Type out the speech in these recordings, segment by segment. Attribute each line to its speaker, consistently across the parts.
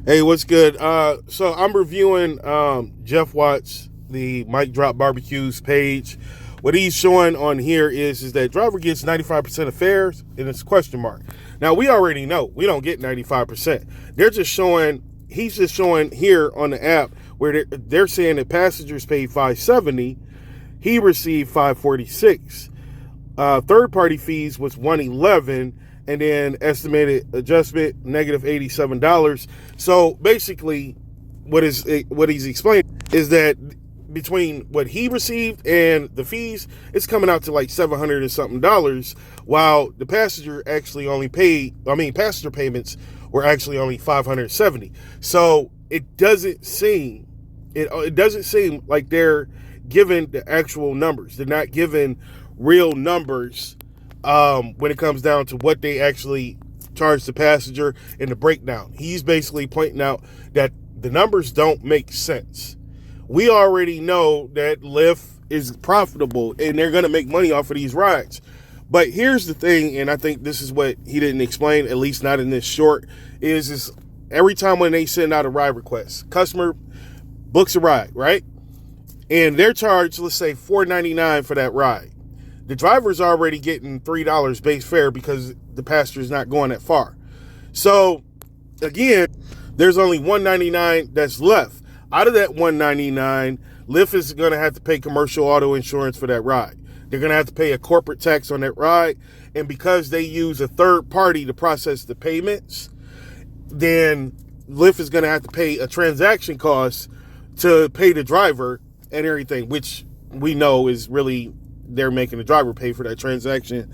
Speaker 1: Hey, what's good? So I'm reviewing Jeff Watts, the Mike Drop Barbecues page. What he's showing on here is that driver gets 95% of fares, and it's a question mark. Now we already know we don't get 95%. They're just showing. He's just showing here on the app where they're saying that passengers paid 570, he received 546. Third party fees was 111, and then estimated adjustment -$87. So basically, what he's explaining is that between what he received and the fees, it's coming out to like $700 and something dollars, while the passenger actually only paid. I mean, passenger payments were actually only 570. So it doesn't seem like they're given the actual numbers. They're not given real numbers when it comes down to what they actually charge the passenger in the breakdown. He's basically pointing out that the numbers don't make sense. We already know that Lyft is profitable and they're going to make money off of these rides. But here's the thing, and I think this is what he didn't explain, at least not in this short, is every time when they send out a ride request, customer books a ride, right? And they're charged, let's say, $4.99 for that ride. The driver's already getting $3 base fare because the passenger's not going that far. So again, there's only $199 that's left. Out of that $199, Lyft is going to have to pay commercial auto insurance for that ride. They're going to have to pay a corporate tax on that ride. And because they use a third party to process the payments, then Lyft is going to have to pay a transaction cost to pay the driver and everything, which we know is really they're making the driver pay for that transaction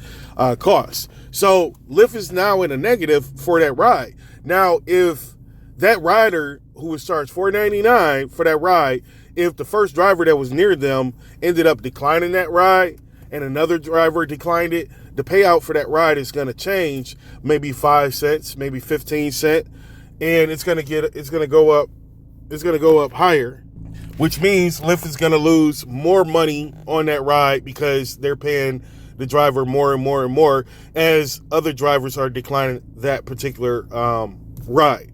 Speaker 1: cost. So Lyft is now in a negative for that ride. Now, if that rider who was charged $4.99 for that ride, if the first driver that was near them ended up declining that ride and another driver declined it, the payout for that ride is going to change, maybe 5 cents, maybe 15 cents, and it's going to go up higher, which means Lyft is going to lose more money on that ride because they're paying the driver more and more and more as other drivers are declining that particular ride.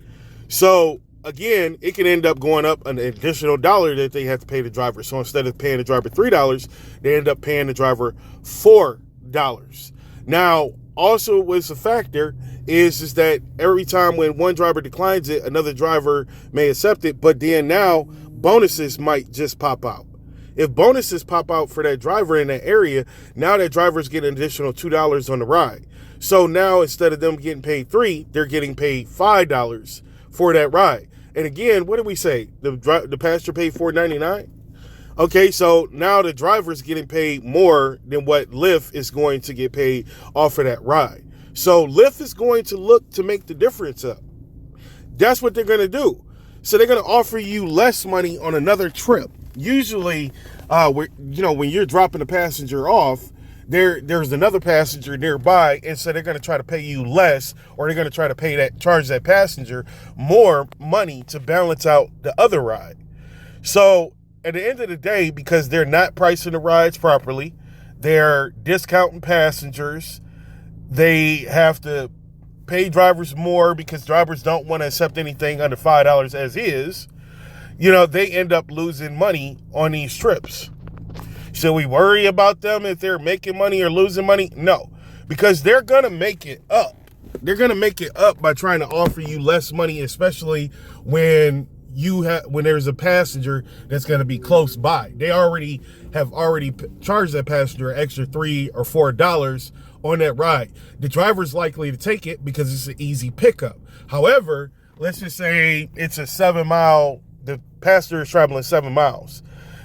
Speaker 1: So again, it can end up going up an additional dollar that they have to pay the driver. So instead of paying the driver $3, they end up paying the driver $4. Now, also what's a factor is that every time when one driver declines it, another driver may accept it, but then now bonuses might just pop out. If bonuses pop out for that driver in that area, now that driver's getting an additional $2 on the ride. So now instead of them getting paid $3, they're getting paid $5 for that ride. And again, what did we say? The passenger paid $4.99? Okay, so now the driver's getting paid more than what Lyft is going to get paid off of that ride. So Lyft is going to look to make the difference up. That's what they're going to do. So they're going to offer you less money on another trip. Usually, when you're dropping a passenger off, there's another passenger nearby, and so they're going to try to pay you less, or they're going to try to charge that passenger more money to balance out the other ride. So at the end of the day, because they're not pricing the rides properly, they're discounting passengers. They have to pay drivers more because drivers don't want to accept anything under $5 as is. They end up losing money on these trips. Should we worry about them if they're making money or losing money? No, because they're going to make it up. They're going to make it up by trying to offer you less money, especially when there's a passenger that's going to be close by. They have already charged that passenger an extra $3 or $4 on that ride. The driver's likely to take it because it's an easy pickup. However, let's just say it's the passenger is traveling 7 miles.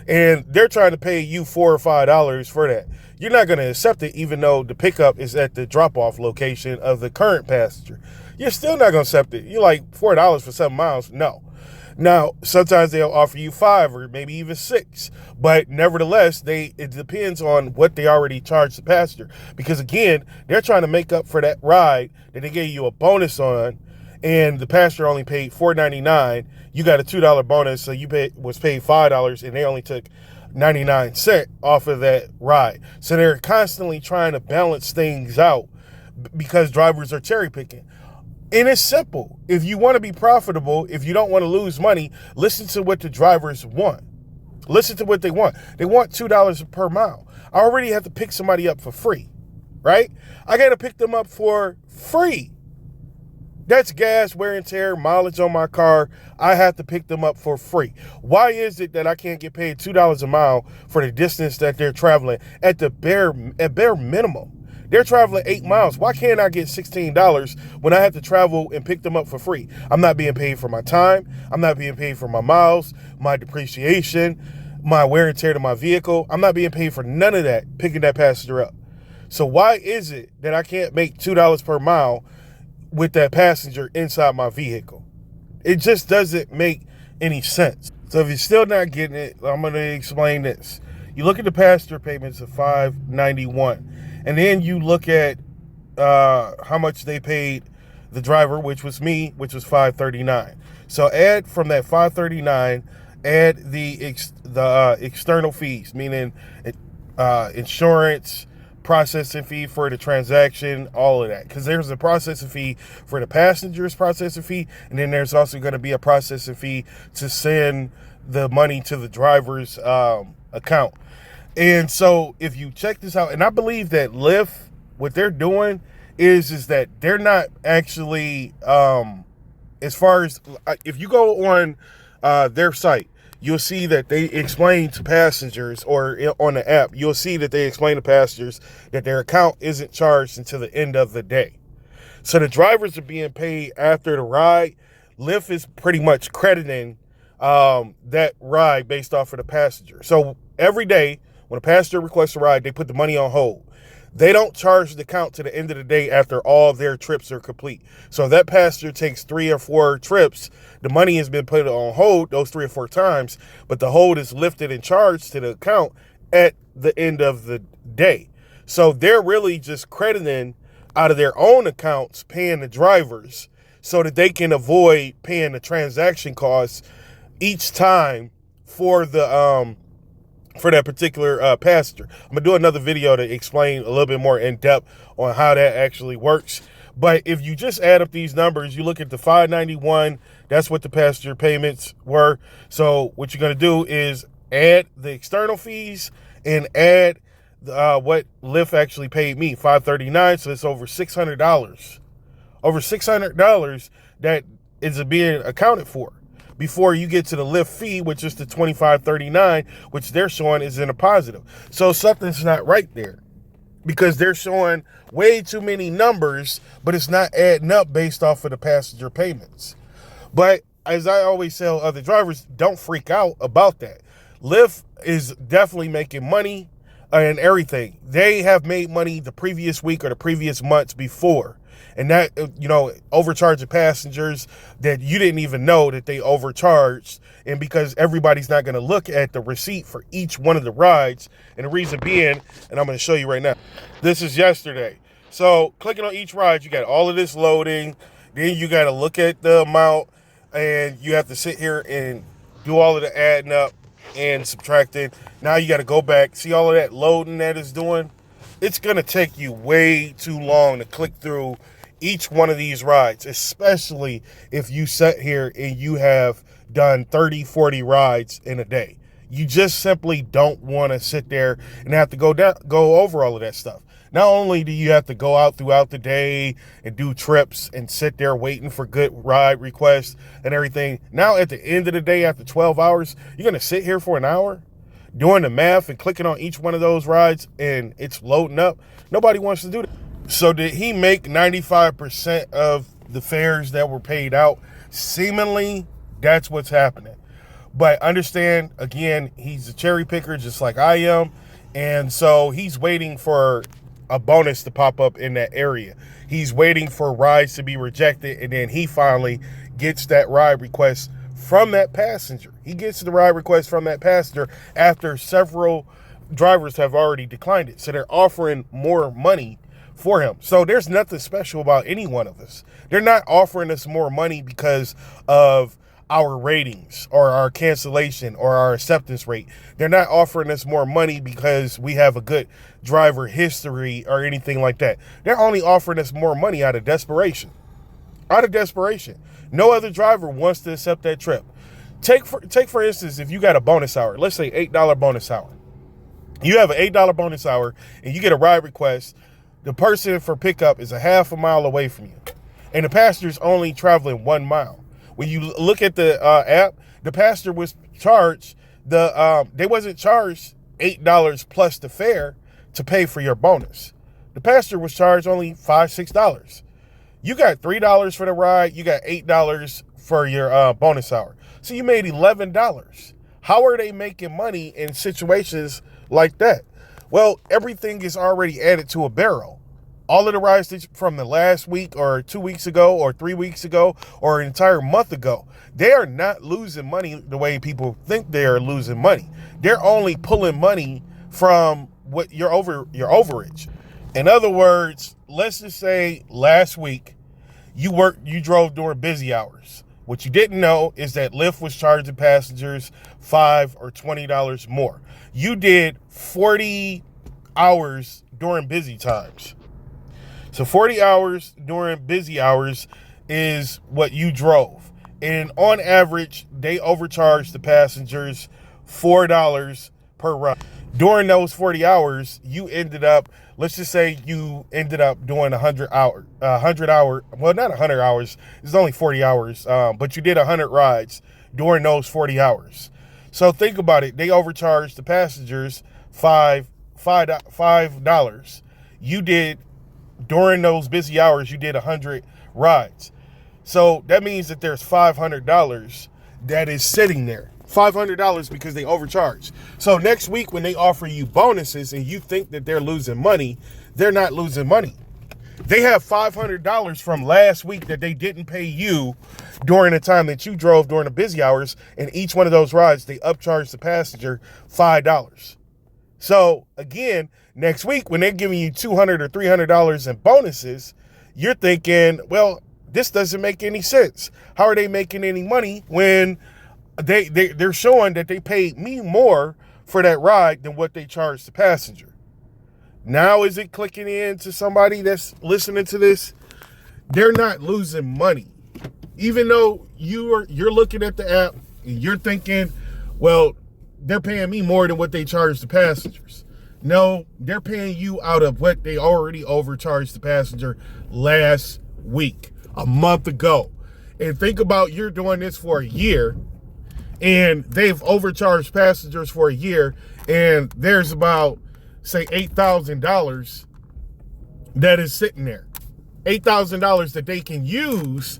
Speaker 1: And they're trying to pay you $4 or $5 for that. You're not going to accept it, even though the pickup is at the drop-off location of the current passenger. You're still not going to accept it. You're like, $4 for 7 miles? No. Now, sometimes they'll offer you 5 or maybe even 6. But nevertheless, it depends on what they already charged the passenger. Because again, they're trying to make up for that ride that they gave you a bonus on, and the passenger only paid $4.99. You got a $2 bonus, so you was paid $5, and they only took 99 cents off of that ride. So they're constantly trying to balance things out because drivers are cherry picking. And it's simple. If you want to be profitable, if you don't want to lose money, listen to what the drivers want. Listen to what they want. They want $2 per mile. I already have to pick somebody up for free, right? I got to pick them up for free. That's gas, wear and tear, mileage on my car. I have to pick them up for free. Why is it that I can't get paid $2 a mile for the distance that they're traveling at bare minimum? They're traveling 8 miles. Why can't I get $16 when I have to travel and pick them up for free? I'm not being paid for my time. I'm not being paid for my miles, my depreciation, my wear and tear to my vehicle. I'm not being paid for none of that picking that passenger up. So why is it that I can't make $2 per mile with that passenger inside my vehicle? It just doesn't make any sense. So if you're still not getting it, I'm going to explain this. You look at the passenger payments of $591, and then you look at how much they paid the driver, which was me, which was $539. So add from that $539, add the external fees, meaning insurance, processing fee for the transaction, all of that. Because there's a processing fee for the passenger's processing fee, and then there's also going to be a processing fee to send the money to the driver's account. And so if you check this out, and I believe that Lyft, what they're doing is that they're not actually, as far as, if you go on their site, you'll see that they explain to passengers, or on the app, you'll see that they explain to passengers that their account isn't charged until the end of the day. So the drivers are being paid after the ride. Lyft is pretty much crediting that ride based off of the passenger. So every day when a passenger requests a ride, they put the money on hold. They don't charge the account to the end of the day after all their trips are complete. So if that passenger takes 3 or 4 trips, the money has been put on hold those 3 or 4 times, but the hold is lifted and charged to the account at the end of the day. So they're really just crediting out of their own accounts, paying the drivers so that they can avoid paying the transaction costs each time for the for that particular passenger. I'm gonna do another video to explain a little bit more in depth on how that actually works. But if you just add up these numbers, you look at the $591, that's what the passenger payments were. So what you're gonna do is add the external fees and add what Lyft actually paid me, $539. So it's over $600. Over $600 that is being accounted for before you get to the Lyft fee, which is the $25.39, which they're showing is in a positive. So something's not right there, because they're showing way too many numbers, but it's not adding up based off of the passenger payments. But as I always tell other drivers, don't freak out about that. Lyft is definitely making money and everything. They have made money the previous week or the previous months before. And that, overcharging passengers that you didn't even know that they overcharged. And because everybody's not going to look at the receipt for each one of the rides. And the reason being, and I'm going to show you right now, this is yesterday. So clicking on each ride, you got all of this loading. Then you got to look at the amount, and you have to sit here and do all of the adding up and subtracting. Now you got to go back, see all of that loading that it's doing. It's going to take you way too long to click through each one of these rides, especially if you sit here and you have done 30, 40 rides in a day. You just simply don't want to sit there and have to go over all of that stuff. Not only do you have to go out throughout the day and do trips and sit there waiting for good ride requests and everything. Now at the end of the day, after 12 hours, you're going to sit here for an hour doing the math and clicking on each one of those rides and it's loading up. Nobody wants to do that. So did he make 95% of the fares that were paid out? Seemingly, that's what's happening. But understand, again, he's a cherry picker just like I am. And so he's waiting for a bonus to pop up in that area. He's waiting for rides to be rejected, and then he finally gets that ride request from that passenger. He gets the ride request from that passenger after several drivers have already declined it. So they're offering more money for him. So there's nothing special about any one of us. They're not offering us more money because of our ratings or our cancellation or our acceptance rate. They're not offering us more money because we have a good driver history or anything like that. They're only offering us more money out of desperation. out of desperation. No other driver wants to accept that trip. Take for instance, if you got a bonus hour, let's say $8 bonus hour. You have an $8 bonus hour and you get a ride request. The person for pickup is a half a mile away from you, and the passenger's only traveling 1 mile. When you look at the app, the passenger was charged they wasn't charged $8 plus the fare to pay for your bonus. The passenger was charged only $5-6. You got $3 for the ride. You got $8 for your bonus hour. So you made $11. How are they making money in situations like that? Well, everything is already added to a barrel. All of the rides from the last week or 2 weeks ago or 3 weeks ago or an entire month ago, they are not losing money the way people think they are losing money. They're only pulling money from what your overage. In other words, let's just say last week you drove during busy hours. What you didn't know is that Lyft was charging passengers $5 or $20 more. You did 40 hours during busy times. So 40 hours during busy hours is what you drove. And on average, they overcharged the passengers $4 per ride. During those 40 hours, you ended up, let's just say you ended up doing 100 hour, well, not 100 hours, it's only 40 hours, but you did 100 rides during those 40 hours. So think about it. They overcharged the passengers $5. You did, during those busy hours, you did 100 rides. So that means that there's $500 that is sitting there. $500 because they overcharged. So next week when they offer you bonuses and you think that they're losing money, they're not losing money. They have $500 from last week that they didn't pay you during the time that you drove during the busy hours, and each one of those rides, they upcharged the passenger $5. So again, next week when they're giving you $200 or $300 in bonuses, you're thinking, well, this doesn't make any sense. How are they making any money when they're showing that they paid me more for that ride than what they charged the passenger? Now is it clicking in to somebody that's listening to this? They're not losing money. Even though you're looking at the app and you're thinking, well, they're paying me more than what they charge the passengers. No, they're paying you out of what they already overcharged the passenger last week, a month ago. And think about, you're doing this for a year and they've overcharged passengers for a year, and there's about, say, $8,000 that is sitting there. $8,000 that they can use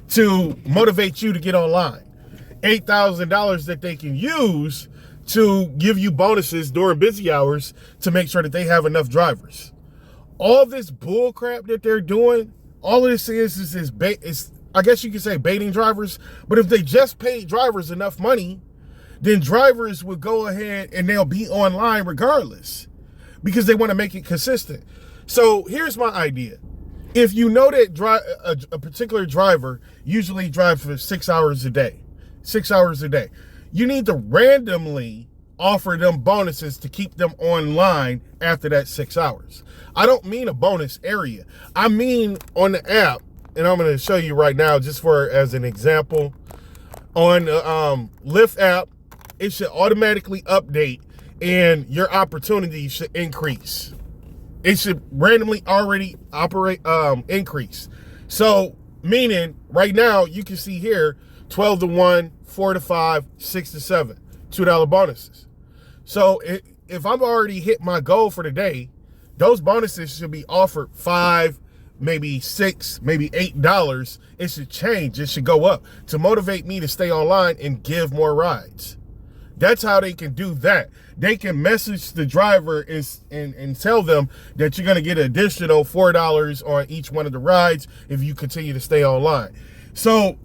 Speaker 1: to motivate you to get online. $8,000 that they can use to give you bonuses during busy hours to make sure that they have enough drivers. All this bull crap that they're doing, all of this is I guess you could say baiting drivers, but if they just paid drivers enough money, then drivers would go ahead and they'll be online regardless because they want to make it consistent. So here's my idea. If you know that a particular driver usually drives for 6 hours a day, you need to randomly offer them bonuses to keep them online after that 6 hours. I don't mean a bonus area. I mean on the app, and I'm going to show you right now just as an example. On the Lyft app, it should automatically update and your opportunity should increase. It should randomly already increase. So meaning right now you can see here 12 to 1, 4 to 5, 6 to 7, $2 bonuses. So if I've already hit my goal for the day, those bonuses should be offered $5, maybe $6, maybe $8. It should change. It should go up to motivate me to stay online and give more rides. That's how they can do that. They can message the driver and tell them that you're going to get an additional $4 on each one of the rides if you continue to stay online. So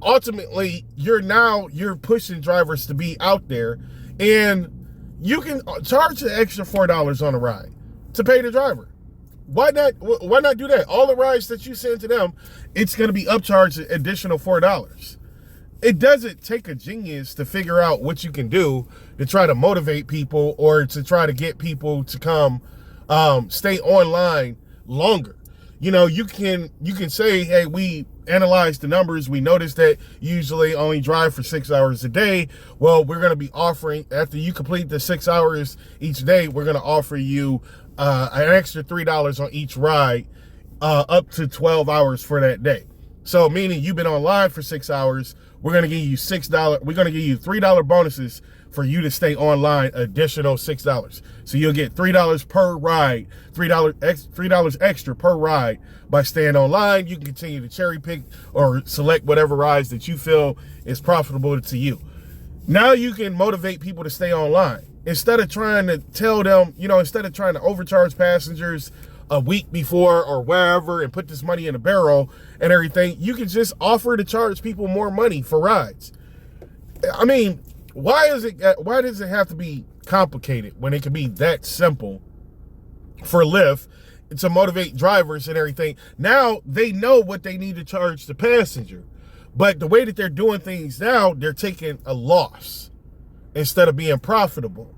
Speaker 1: ultimately, you're pushing drivers to be out there, and you can charge the extra $4 on a ride to pay the driver. Why not do that? All the rides that you send to them, it's going to be upcharged an additional $4. It doesn't take a genius to figure out what you can do to try to motivate people or to try to get people to come stay online longer. You know, you can say, hey, we analyzed the numbers. We noticed that you usually only drive for 6 hours a day. Well, we're going to be offering, after you complete the 6 hours each day, we're going to offer you an extra $3 on each ride, up to 12 hours for that day. So meaning you've been online for 6 hours, we're going to give you $6. We're going to give you $3 bonuses for you to stay online, additional $6. So you'll get $3 per ride, $3 extra per ride by staying online. You can continue to cherry pick or select whatever rides that you feel is profitable to you. Now you can motivate people to stay online. Instead of trying to tell them, instead of trying to overcharge passengers a week before or wherever and put this money in a barrel and everything, you can just offer to charge people more money for rides. I mean, why does it have to be complicated when it can be that simple for Lyft to motivate drivers and everything? Now they know what they need to charge the passenger, but the way that they're doing things now, they're taking a loss instead of being profitable.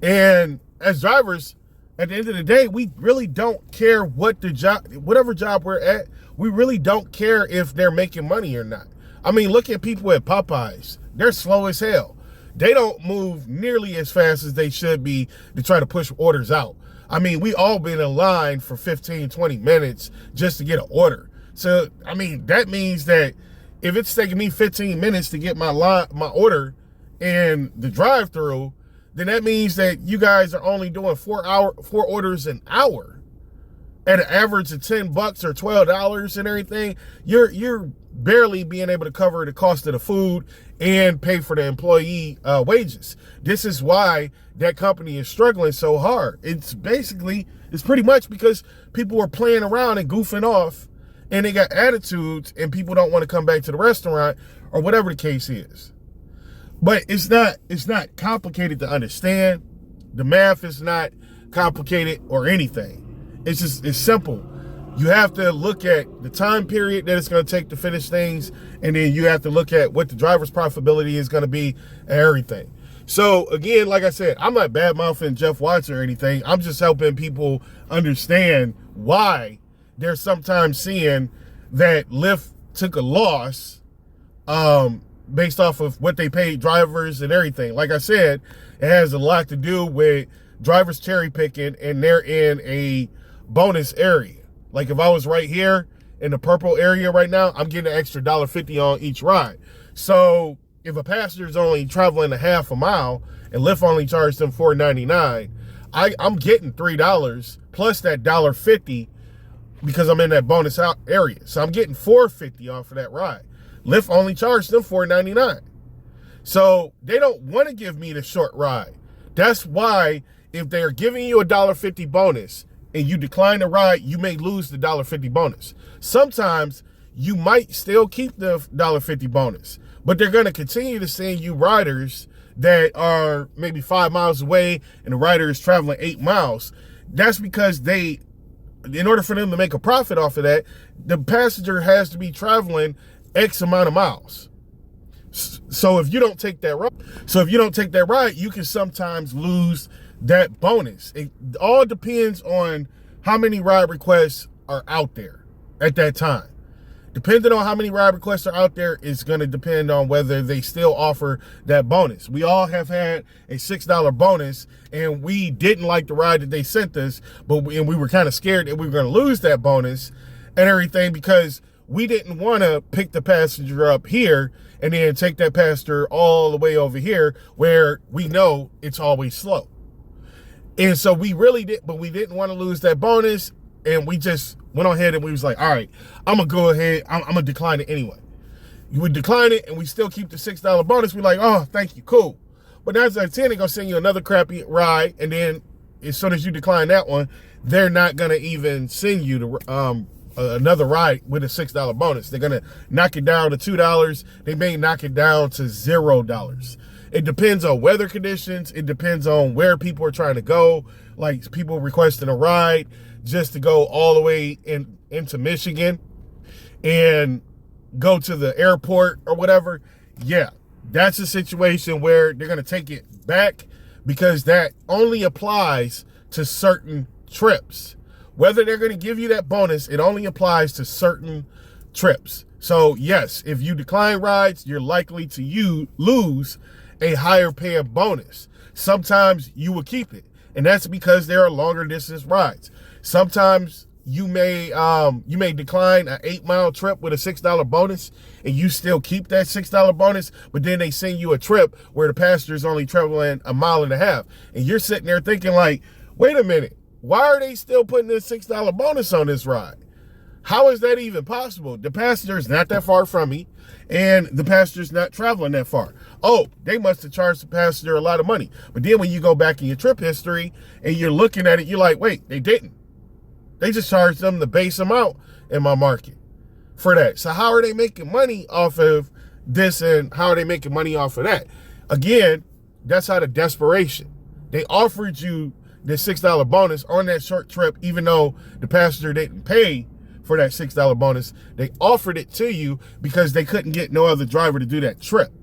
Speaker 1: And as drivers, at the end of the day, we really don't care whatever job we're at. We really don't care if they're making money or not. I mean, look at people at Popeyes. They're slow as hell. They don't move nearly as fast as they should be to try to push orders out. I mean, we all been in line for 15, 20 minutes just to get an order. So, I mean, that means that if it's taking me 15 minutes to get my order in the drive-through, then that means that you guys are only doing 4 orders an hour at an average of $10 or $12 and everything. You're barely being able to cover the cost of the food and pay for the employee wages. This is why that company is struggling so hard. It's pretty much because people are playing around and goofing off, and they got attitudes, and people don't want to come back to the restaurant or whatever the case is. But it's not complicated to understand. The math is not complicated or anything. It's simple. You have to look at the time period that it's going to take to finish things, and then you have to look at what the driver's profitability is going to be and everything. So again, like I said, I'm not bad-mouthing Jeff Watson or anything. I'm just helping people understand why they're sometimes seeing that Lyft took a loss based off of what they paid drivers and everything. Like I said, it has a lot to do with drivers cherry picking, and they're in a bonus area. Like if I was right here in the purple area right now, I'm getting an extra $1.50 on each ride. So if a passenger is only traveling a half a mile and Lyft only charged them $4.99, I'm getting $3 plus that $1.50 because I'm in that bonus out area. So I'm getting $4.50 off of that ride. Lyft only charged them $4.99. So they don't want to give me the short ride. That's why if they're giving you a $1.50 bonus and you decline the ride, you may lose the $1.50 bonus. Sometimes you might still keep the $1.50 bonus, but they're going to continue to send you riders that are maybe 5 miles away and the rider is traveling 8 miles. That's because in order for them to make a profit off of that, the passenger has to be traveling X amount of miles. So if you don't take that ride, you can sometimes lose that bonus. It all depends on how many ride requests are out there at that time. Depending on how many ride requests are out there is going to depend on whether they still offer that bonus. We all have had a $6 bonus, and we didn't like the ride that they sent us, and we were kind of scared that we were going to lose that bonus and everything because we didn't want to pick the passenger up here and then take that passenger all the way over here where we know it's always slow. And so we didn't want to lose that bonus. And we just went on ahead and we was like, all right, I'm going to go ahead. I'm going to decline it anyway. You would decline it and we still keep the $6 bonus. We're like, oh, thank you. Cool. But 9 times out of 10, they're going to send you another crappy ride. And then as soon as you decline that one, they're not going to even send you to, another ride with a $6 bonus. They're going to knock it down to $2. They may knock it down to $0. It depends on weather conditions. It depends on where people are trying to go. Like people requesting a ride just to go all the way into Michigan and go to the airport or whatever. Yeah, that's a situation where they're going to take it back because that only applies to certain trips. Whether they're going to give you that bonus, it only applies to certain trips. So yes, if you decline rides, you're likely to lose a higher paying bonus. Sometimes you will keep it, and that's because there are longer distance rides. Sometimes you may decline an 8-mile trip with a $6 bonus, and you still keep that $6 bonus, but then they send you a trip where the passenger is only traveling 1.5 miles, and you're sitting there thinking like, wait a minute, why are they still putting this $6 bonus on this ride? How is that even possible? The passenger is not that far from me, and the passenger's not traveling that far. Oh, they must have charged the passenger a lot of money. But then when you go back in your trip history and you're looking at it, you're like, wait, they didn't. They just charged them the base amount in my market for that. So how are they making money off of this, and how are they making money off of that? Again, that's out of desperation. They offered you this $6 bonus on that short trip, even though the passenger didn't pay for that $6 bonus. They offered it to you because they couldn't get no other driver to do that trip.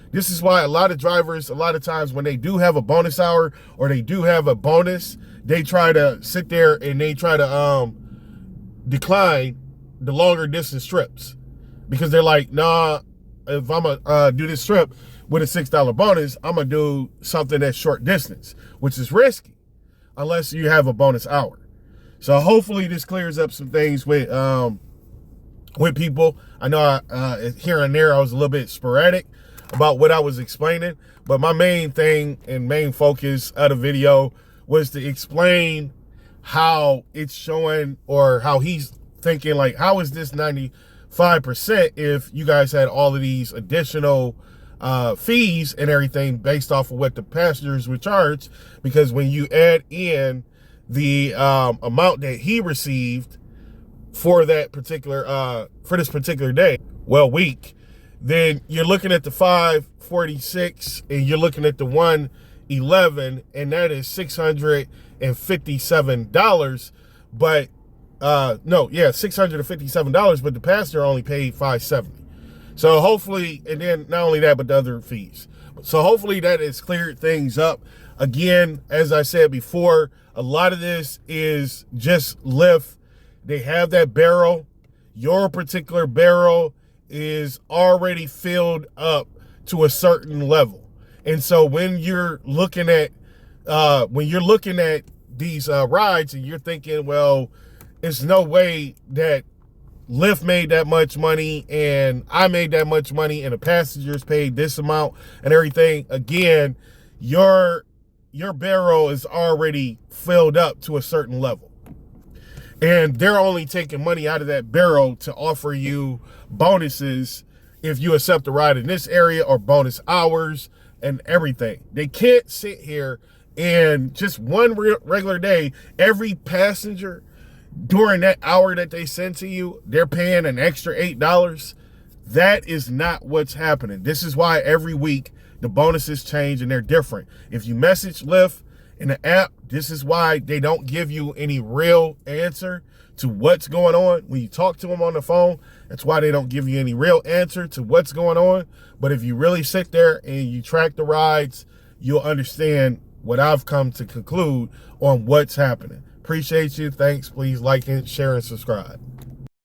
Speaker 1: This is why a lot of drivers, a lot of times when they do have a bonus hour or they do have a bonus, they try to sit there and they try to decline the longer distance trips, because they're like, nah, if I'm gonna do this trip with a $6 bonus, I'm gonna do something that's short distance, which is risky unless you have a bonus hour. So hopefully this clears up some things with people. I know here and there I was a little bit sporadic about what I was explaining, but my main thing and main focus of the video was to explain how it's showing, or how he's thinking, like, how is this 95% if you guys had all of these additional fees and everything based off of what the passengers were charged? Because when you add in the amount that he received for that particular for this particular day, week, then you're looking at the 546 and you're looking at the 111, and that is $657. But $657, but the passenger only paid $570. So hopefully, and then not only that, but the other fees. So hopefully that has cleared things up. Again, as I said before, a lot of this is just Lyft. They have that barrel. Your particular barrel is already filled up to a certain level. And so when you're looking at these rides and you're thinking, well, it's no way that Lyft made that much money and I made that much money and the passengers paid this amount and everything, again, your barrel is already filled up to a certain level. And they're only taking money out of that barrel to offer you bonuses if you accept a ride in this area, or bonus hours and everything. They can't sit here and just one regular day, every passenger during that hour that they send to you, they're paying an extra $8. That is not what's happening. This is why every week the bonuses change and they're different. If you message Lyft in the app, this is why they don't give you any real answer to what's going on. When you talk to them on the phone, that's why they don't give you any real answer to what's going on. But if you really sit there and you track the rides, you'll understand what I've come to conclude on what's happening. Appreciate you. Thanks. Please like and share and subscribe.